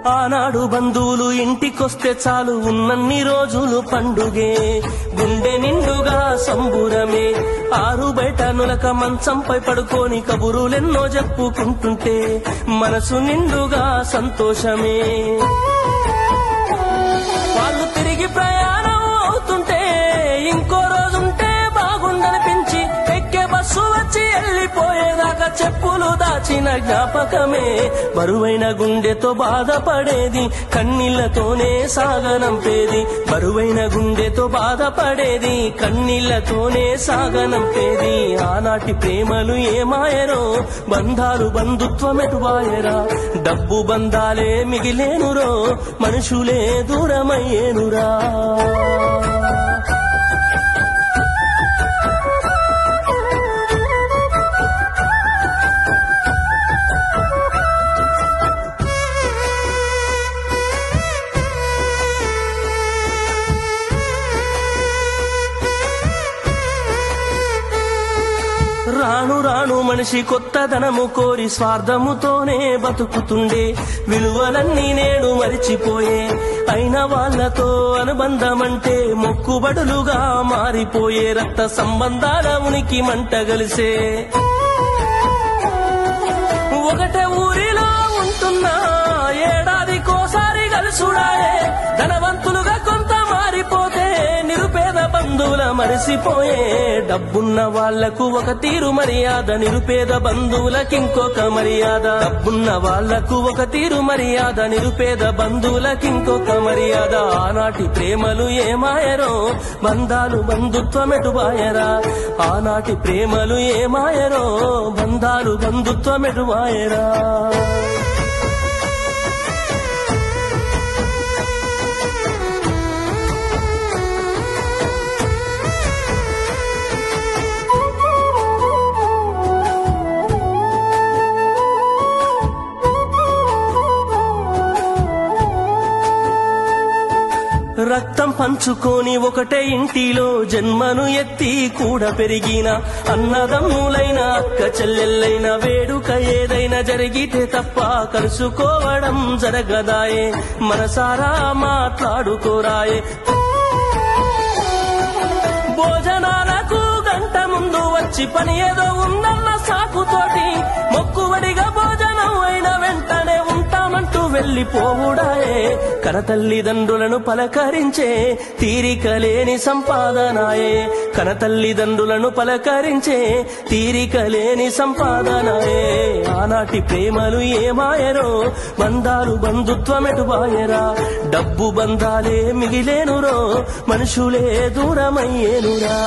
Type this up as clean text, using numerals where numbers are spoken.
ఆనాడు బంధువులు ఇంటికొస్తే చాలు ఉన్నన్ని రోజులు పండుగే, గుండె నిండుగా సంబురమే. ఆరు బయట నులక మంచంపై పడుకొని కబురులెన్నో చెప్పుకుంటుంటే మనసు నిండుగా సంతోషమే. వాళ్ళు తిరిగి ప్రయాణం అవుతుంటే ఇంకో రోజుంటే బాగుండనిపించి ఎక్కే బస్సు వచ్చి వెళ్ళిపోయేదాకా చెప్పులు దాచిన జ్ఞాపకమే. బరువైన గుండెతో బాధపడేది కన్నీళ్లతోనే సాగనంపేది, బరువైన గుండెతో బాధపడేది కన్నీళ్లతోనే సాగనంపేది. ఆనాటి ప్రేమలు ఏమాయరో, బంధాలు బంధుత్వమెటువాయరా. డబ్బు బంధాలే మిగిలేనురో, మనుషులే దూరమయ్యేనురా. రాను రాను మనిషి కొత్తదనము కోరి స్వార్థముతోనే బతుకుతుండే, విలువలన్నీ నేడు మరిచిపోయే. అయిన వాళ్లతో అనుబంధమంటే మొక్కుబడులుగా మారిపోయే, రక్త సంబంధాల ఉనికి మంట గలిసే. ఒకటే ఊరిలో ఉంటున్నా ఏడాదికోసారి కలుసుడాయే, ధనవంతులుగా కొంత మారిపోతే నిరుపేద బంధువుల మరిసిపోయే. డబ్బున్న వాళ్లకు ఒక తీరు మర్యాద, నిరుపేద బంధువులకింకొక మర్యాద. డబ్బున్న వాళ్లకు ఒక తీరు మర్యాద, నిరుపేద బంధువులకింకొక మర్యాద. ఆనాటి ప్రేమలు ఏమాయరో, బంధాలు బంధుత్వమెటువాయరా. ఆనాటి ప్రేమలు ఏమాయరో, బంధాలు బంధుత్వమెటువాయరా. రక్తం పంచుకొని ఒకటే ఇంటిలో జన్మను ఎత్తి కూడా పెరిగిన అన్నదమ్ములైన అక్క చెల్లెళ్ళైన వేడుక ఏదైనా జరిగితే తప్ప కలుసుకోవడం జరగదాయే. మనసారా మాట్లాడుకోరాయే. భోజనాలకు గంట ముందు వచ్చి పని ఏదో ఉందన్న సాకుతోటి మొక్కువడిగా భోజనం అయిన వెంటనే ఉంటామంటూ వెళ్లిపోవుడాయే. కనతల్లిదండ్రులను పలకరించే తీరిక లేని సంపాదనాయే, కనతల్లిదండ్రులను పలకరించే తీరిక లేని సంపాదనాయే. ఆనాటి ప్రేమలు ఏమాయరో, బంధాలు బంధుత్వమెటువాయరా. డబ్బు బంధాలే మిగిలేనురో, మనుషులే దూరమయ్యేనురా.